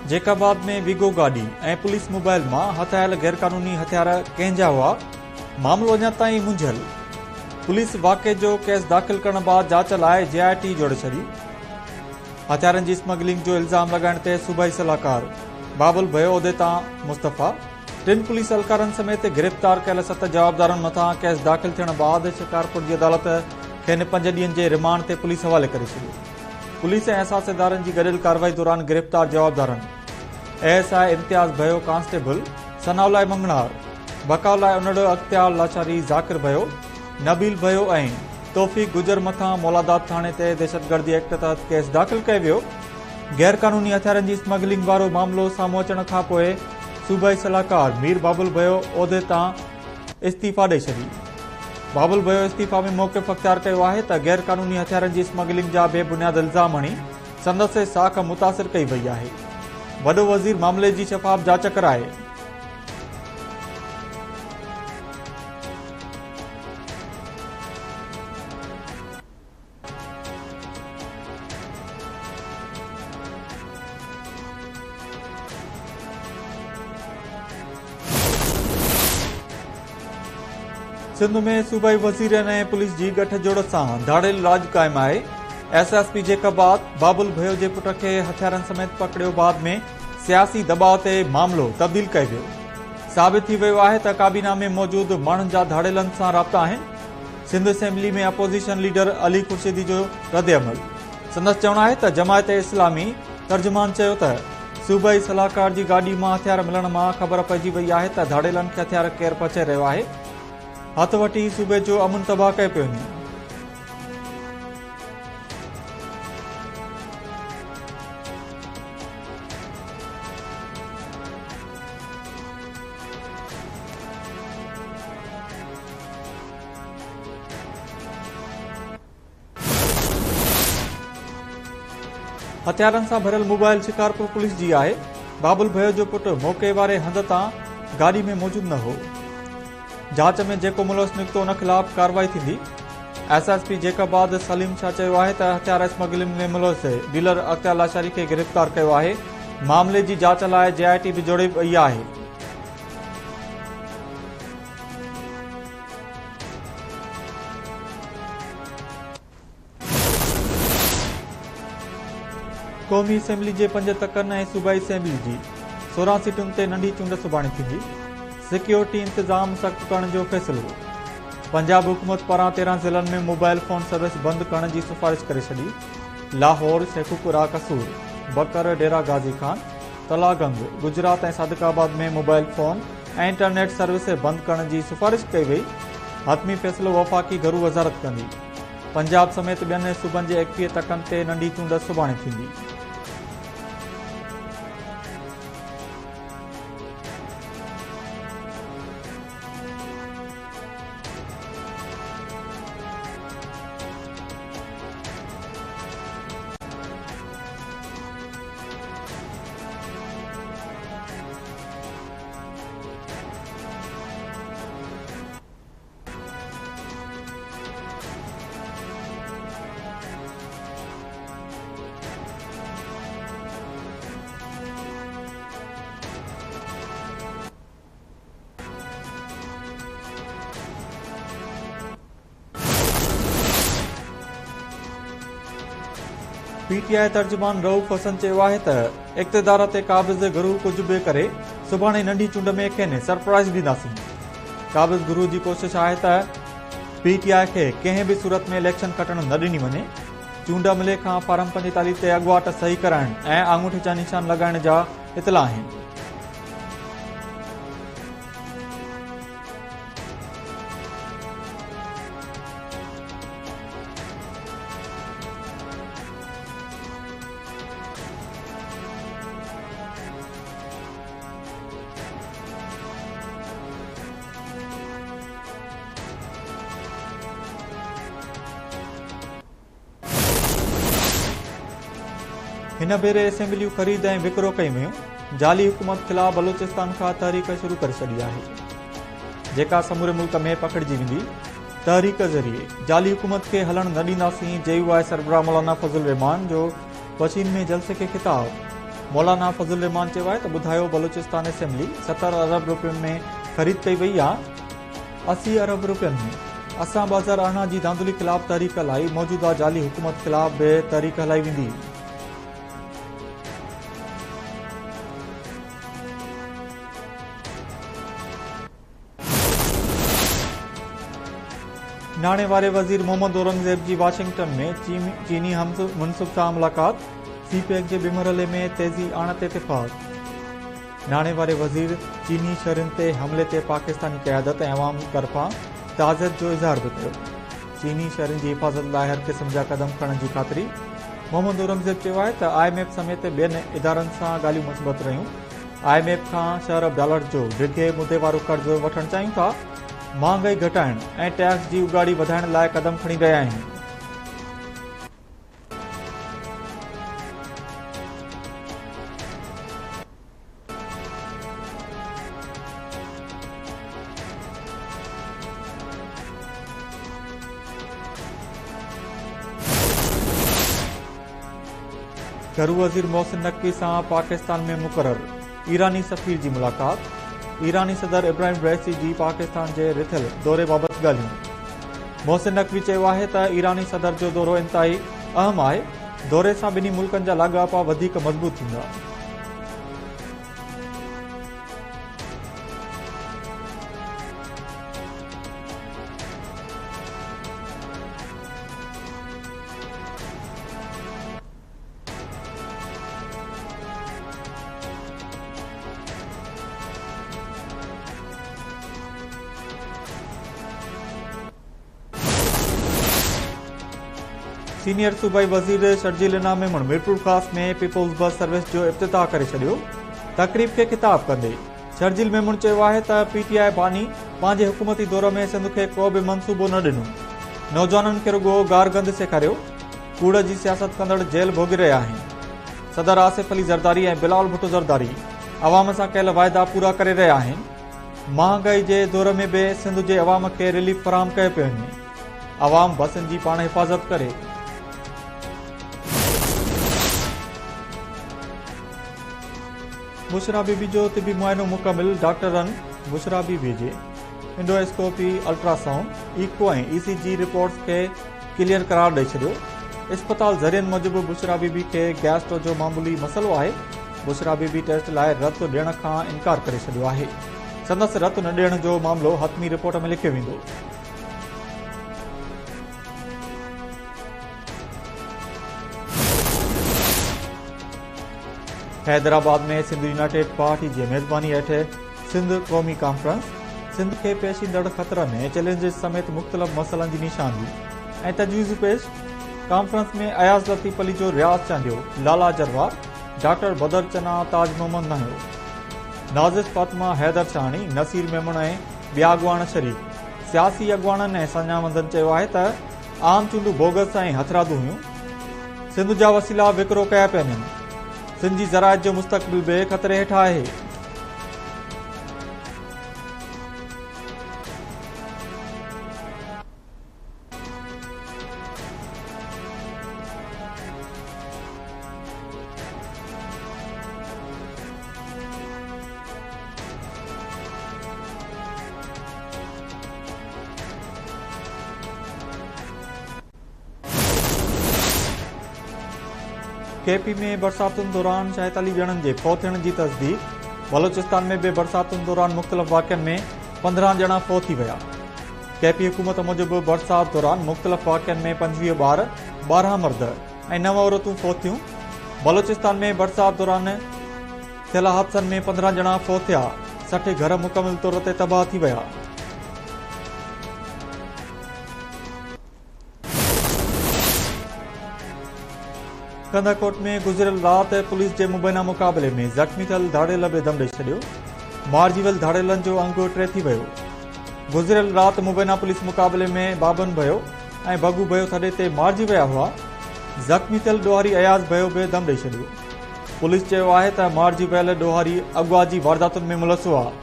जेकाबाद में विगो गाड़ी ऐं पुलिस मोबाइल मां हथायल गैरकानूनी हथियार कंहिंजा हुआ, मामलो अञा ताईं मुंझियल। पुलिस वाक़े जो केस दाख़िल करण बाद जांच लाइ JIT जोड़े छॾी। हथियारनि जी स्मगलिंग जो इल्ज़ाम लॻाइण ते सूबाई सलाहकार बाबुल भयो उहिदे तां मुस्तफ़ा। 3 पुलिस एहलकारनि समेत गिरफ़्तार कयल 7 जवाबदारनि मथां केस दाख़िल थियण बाद शिकारपुर जी अदालत खेनि 5 ॾींहनि जे रिमांड ते पुलिस हवाले करे छॾियो। पुलिस ऐं असासेदारनि जी गॾियल कार्रवाई दौरान गिरफ़्तार जवाबदारनि ASI इम्तियाज़ भयो कांस्टेबल, सनाउल्लाह मंगणार, बकाउल्लाह उनड़ अख्तियार लाचारी ज़ाकिर भयो, नबील भयो ऐं तौफ़ीक़ गुजर मथां मौलादात थाणे ते दहशतगर्दी एक्ट तहत केस दाख़िल कयो वियो। गैर कानूनी हथियारनि जी स्मगलिंग वारो मामलो साम्हूं अचण खां पोइ सूबाई सलाहकार मीर बाबुल भयो उहिदे तां इस्तीफ़ा ॾेई छॾी। बाबुल भयो इस्तीफ़ा में मौक़िफ़ अख़्तियार कयो आहे त गैर कानूनी हथियारनि जी स्मगलिंग जा बेबुनियाद इल्ज़ाम हणी संदसि साख मुतासिर कई वई आहे। वॾो वज़ीर मामले जी शफ़ाफ़ जांच कराए। सिंध में सूबाई वज़ीरनि ऐं पुलिस जी गठजोड़ सां धाड़ेल राज क़ाइमु आहे। SSP जेकाबाद बाबुल भयो जे पुट खे हथियारनि समेत पकड़ियो बाद में सियासी दबाव ते मामलो तब्दील कयो वियो। साबित थी वियो आहे त काबीना में मौजूद माण्हुनि जा धाड़ेलनि सां राब्ता आहिनि। सिंध असेंबली में अपोज़िशन लीडर अली खुर्शीदी जो रद्दअमल। संदसि चवणु आहे त जमायत इस्लामी तर्जुमान चयो त सूबाई सलाहकार जी गाॾी मां हथियार मिलण मां ख़बर पइजी वई आहे त धाड़ेलनि खे हथियार केरु पहुचाए रहियो आहे। हथ वठी सूबे जो अमन तबाह कयो पियो वञे। हथियारनि सां भरियल मोबाइल शिकारपुर पुलिस जी आहे। बाबुल भयो जो पुट मौक़े वारे हंध तां गाॾी में मौजूद न हो। जांच में जेको मुलज़िम निकितो उन ख़िलाफ़ कार्रवाई थींदी। SSP जेकाबाद सलीम शाह चयो आहे त हथियार स्मगलिंग में मुलज़िम डीलर अख्तियार लाचारी खे गिरफ़्तार कयो आहे। मामले जी जांच लाइ JIT बि जोड़े वई आहे। क़ौमी असेंबली जे 5 तकनि ऐं सूबाई असेंबली जी 16 सीटुनि ते नंढी चूंड सुभाणे थींदी। सिक्योरिटी इंतज़ाम सख़्त करण जो फ़ैसिलो। पंजाब हुकूमत पारां 13 ज़िलनि में मोबाइल फ़ोन सर्विस बंदि करण जी सिफ़ारिश करे छॾी। लाहौर, शेखुपुरा, कसूर, बकर, डेरा गाज़ी खान, तलागंग, गुजरात ऐं सादिकाबाद में मोबाइल फ़ोन ऐं इंटरनेट सर्विस बंदि करण जी सिफ़ारिश कई वई। हतमी फ़ैसिलो वफ़ाक़ी घरू वज़ारत कंदी। पंजाब समेत ॿियनि सूबनि जे 21 तकनि ते नंढी चूंड सुभाणे थींदी। PTI तर्जुमान रऊफ़ हसन चयो आहे त इक़्तिदार ते क़ाबिज़ गुरू कुझु बि करे सुभाणे नंढी चूंड में खेनि सरप्राइज़ ॾींदासीं। क़ाबिज़ गुरू जी कोशिश आहे त PTI खे कंहिं बि सूरत में इलेक्शन खटण न ॾिनी वञे। चूंड अमले खां फारम 45 ते अॻुवाट सही कराइण ऐं आङूठे जा निशान लॻाइण जा इतला आहिनि। हिन भेरे असेंबलियूं ख़रीद ऐं विकिरो कयूं वियूं। जाली हुकूमत ख़िलाफ़ बलूचिस्तान खां तहरीक शुरू करे छॾी आहे, जेका समूरे मुल्क में पकड़जी वेंदी। तहरीक ज़रिए जाली हुकूमत खे हलण न ॾींदासीं। JUI सरबराह मौलाना फज़ल रहमान जो वशीन में जलसे खे ख़िताब। मौलाना फज़लुर रहमान चयो आहे त ॿुधायो बलूचिस्तान असेंबली 70 अरब रुपयनि में ख़रीद कई वई आहे। 80 अरब रुपयनि में असां 2018 जी धांधली ख़िलाफ़ तहरीक हलाई, मौजूदा जाली हुकूमत ख़िलाफ़ बि तहरीक हलाई वेंदी। नाणे वारे वज़ीर मोहम्मद औरंगज़ेब जी वाशिंगटन में चीनी मुनसिब सां मुलाक़ात, सीपेक जे ॿिए मरहले में तेज़ी आणण ते इत्तेफ़ाक़। नाणे वारे वज़ीर चीनी शहरनि ते हमले ते पाकिस्तानी क़यादत ऐं अवाम तरफ़ां ताज़ियत जो इज़हार बि कयो। चीनी शहरनि जी हिफ़ाज़त लाइ हर क़िस्म जा क़दम खणण जी ख़ातिरी। मोहम्मद औरंगज़ेब चयो आहे त IMF समेत ॿियनि इदारनि सां ॻाल्हियूं मुस्बत रहियूं। IMF खां $1 अरब जो डिघे मुदे वारो कर्ज़ वठणु चाहियूं था। महांगाई घटाइण ऐं टैक्स जी उगाड़ी वधाइण लाइ क़दम खणी रहिया आहिनि। घरू वज़ीर मोहसिन नक़वी सां पाकिस्तान में मुक़रर ईरानी सफ़ीर जी मुलाक़ात। ईरानी सदर इब्राहिम रईसी जी पाकिस्तान जे रिथियल दौरे बाबति ॻाल्हियूं। मोहसिन नक़वी चयो आहे त ईरानी सदर जो दौरो इंतहाई अहम आहे। दौरे सां ॿिन्ही मुल्कनि जा लाॻापा वधीक मज़बूत थींदा। सीनियर सूबाई वज़ीर शर्जील इनाम मेमण मीरपुर ख़ास में पीपुल्स बस सर्विस जो इफ़्तिताह करे छॾियो। तक़रीब खे ख़िताब कंदे शर्जील मेमण चयो आहे त PTI बानी पंहिंजे हुकूमती दौर में सिंध खे को बि मंसूबो न ॾिनो। नौजवाननि खे रुगो गारगंद सेखारियो। कूड़ जी सियासत कंदड़ जेल भोॻे रहिया आहिनि। सदर आसिफ अली ज़रदारी ऐं बिलावल भुट्टो ज़रदारी अवाम सां कयल वाइदा पूरा करे रहिया आहिनि। महांगाई जे दौर में बि सिंध जे अवाम खे रिलीफ फराहम कयो पियो वञे। अवाम बसनि जी पाण हिफ़ाज़त करे। बुशरा बीबी जो तिबी मुआइनो मुकमिल। डॉक्टरनि बुशरा बीबी जे इंडोस्कोपी, अल्ट्रासाउंड, इको ऐं ECG रिपोर्ट्स खे क्लियर करार ॾेई छॾियो। इस्पताल ज़रियनि मूजिबि बुशरा बीबी खे गैस्ट्रो जो मामूली मसइलो आहे। बुशरा बीबी टेस्ट लाइ रतु ॾियण खां इनकार करे छॾियो आहे। संदसि रतु न ॾियण जो मामलो हतमी रिपोर्ट में लिखियो वेंदो। हैदराबाद में सिंध यूनाइटेड पार्टी जी मेज़बानी हेठ सिंध क़ौमी कॉन्फ्रेंस सिंध के पेश ईंदड़ ख़तरनि ऐं चैलेंजिस समेत मुख़्तलिफ़ मसइलनि जी निशानदी ऐं तजवीज़ूं पेश। कॉन्फ्रेंस में अयाज़ लतीफ़ अली जो रियाज़ चांडियो, लाला जरवार, डॉक्टर बदर चना, ताज मोहम्मद नाहियो, नाज़िस फातिमा, हैदर शाहणी, नसीर मेमण ऐं ॿिया अॻुवान शरीक। सियासी अॻुवाननि ऐं संजामंदनि चयो आहे त आम चूंडूं बोगस ऐं हथरादू हुयूं। सिंध जा वसीला विकिरो कया पिया वञनि। सिंध जी ज़राअत जो मुस्तक़बिल बि ख़तरे हेठि आहे। KP में बरसातुनि दौरान 46 ॼणनि जे फौत थियण जी तस्दीक। बलोचिस्तान में बि बरसातुनि दौरान मुख़्तलिफ़ वाक़िअनि में 15 ॼणा फौत थी विया। KP हुकूमत मूजिबि बरसात दौरान मुख़्तलिफ़ वाक़िअनि में 25 ॿार, 12 मर्द ऐं 9 औरतूं फौत थियूं। बलोचिस्तान में बरसात दौरान थियल हादसनि में 15 ॼणा फौत थिया। 60 घर मुकमिल तौर ते तबाह थी विया। कंदाकोट में गुज़िरियल राति पुलिस जे मुबैना मुक़ाबले में ज़ख़्मी थियल धाड़ेल बि दम ॾेई छॾियो। मारिजी वियल धाड़ेलनि जो अंगु 3 थी वियो। गुज़िरियल राति मुबैना पुलिस मुक़ाबले में बाबन भयो ऐं बगू भयो थॾे ते मारिजी विया हुआ। ज़ख़्मी थियल ॾोहारी अयाज़ भयो बि दम ॾेई छॾियो। पुलिस चयो आहे त मारिजी वियल ॾोहारी अॻुवा जी वारदातुनि में मुलसो आहे।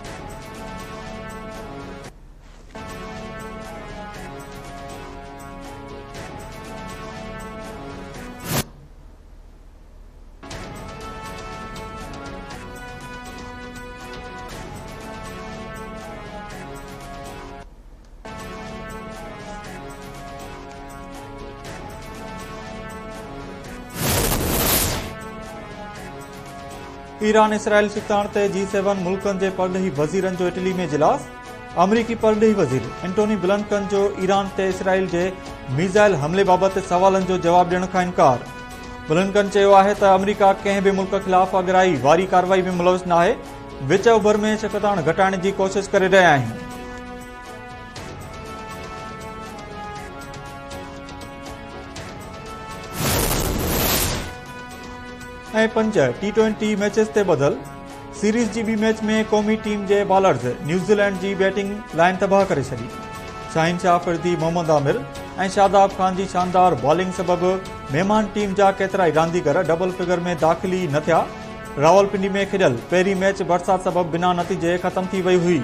ईरान इसराइल सुताण ते G7 मुल्कनि जे परॾेही वज़ीरनि जो इटली में इजलास। अमरीकी परॾेही वज़ीर एंटोनी ब्लिंकन जो ईरान ते इसराइल जे मीज़ाइल हमले बाबति सवालनि जो जवाब ॾियण खां इनकार। ब्लिंकन चयो आहे त अमरीका कंहिं बि मुल्क ख़िलाफ़ अगराई वारी कार्रवाई में मुलविस न आहे। विच उभर में शकताण घटाइण जी कोशिश करे रहिया आहियूं। ऐं 5 T20 मैचेस ते बदल। सीरीज़ जी ॿी मैच में क़ौमी टीम जे बॉलर्स न्यूज़ीलैंड जी बैटिंग लाइन तबाह करे छॾी। शाहिन शाह अफरीदी, मोहम्मद आमिर ऐं शादाब खान जी शानदार बॉलिंग सबबि महिमान टीम जा केतिराई रांदीगर डबल फिगर में दाख़िल न थिया। रावलपिंडी में खेॾियल पहिरीं मैच बरसात सबबि बिना नतीजे ख़तम थी वई हुई।